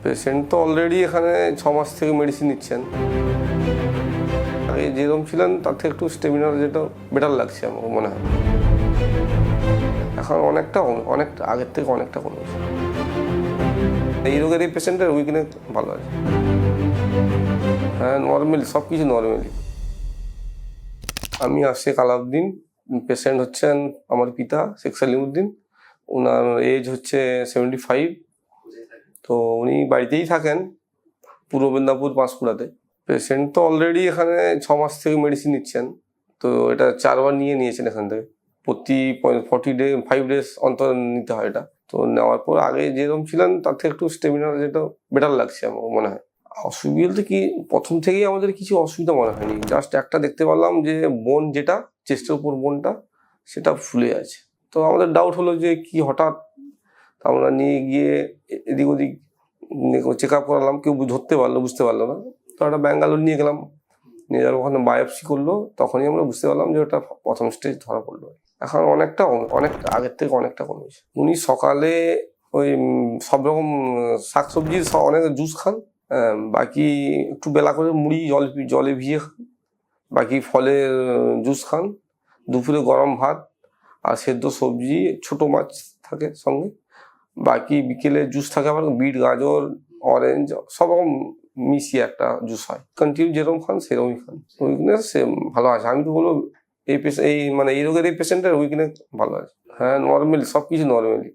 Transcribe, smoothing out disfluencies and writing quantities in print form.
Patient তো already এখানে 6 মাস থেকে মেডিসিন নিচ্ছেন। আগে যেরকম ছিলেন তার থেকে একটু স্টেমিনার যেটা বেটার লাগছে আমার মনে হয়। এখন অনেকটা আগের থেকে অনেকটা কমেছে। এই রোগের এই পেশেন্টের উইকনেস ভালো আছে। হ্যাঁ, নর্মালি সব কিছু নর্মালি। আমি শেখ আলাউদ্দিন, পেশেন্ট হচ্ছেন আমার পিতা শেখ সালিমউদ্দিন। ওনার এজ হচ্ছে 75। তো উনি বাড়িতেই থাকেন পূর্ব মেদিনীপুর পাঁশকুড়াতে। পেশেন্ট তো অলরেডি এখানে 6 মাস থেকে মেডিসিন নিচ্ছেন। তো এটা 4 বার নিয়েছেন এখান থেকে। প্রতি 5 ডেজ অন্তর নিতে হয় এটা। তো নেওয়ার পর আগে যেরকম ছিলেন তার থেকে একটু স্টেমিনার যেটা বেটার লাগছে আমার মনে হয়। অসুবিধা বলতে কি, প্রথম থেকেই আমাদের কিছু অসুবিধা মনে হয়নি। জাস্ট একটা দেখতে পারলাম যে বোন যেটা চেস্টের উপর বোনটা সেটা ফুলে আছে। তো আমাদের ডাউট হলো যে কি হঠাৎ। আমরা নিয়ে গিয়ে এদিক ওদিক চেক আপ করালাম, কেউ বুঝতে পারলো না। তো একটা ব্যাঙ্গালোর নিয়ে গেলাম, নিয়ে যাওয়ার ওখানে বায়োপসি করলো, তখনই আমরা বুঝতে পারলাম যে ওটা প্রথম স্টেজ ধরা পড়লো। এখন অনেকটা আগের থেকে অনেকটা কমেছে। উনি সকালে ওই সব রকম শাকসবজির অনেক জুস খান, বাকি একটু বেলা করে মুড়ি জলে ভিজিয়ে খান, বাকি ফলের জুস খান, দুপুরে গরম ভাত আর সেদ্ধ সবজি, ছোট মাছ থাকে সঙ্গে, বাকি বিকেলে জুস থাকে আবার বিট, গাজর, অরেঞ্জ সব রকম মিশিয়ে একটা জুস হয়। কন্টিনিউ যেরকম খান সেরকমই খান। উইকনেস সে ভালো আছে। আমি তো বলবো এই রোগের এই পেশেন্টের উইকনেস ভালো আছে। হ্যাঁ, নর্মালি সব কিছু নর্মালি।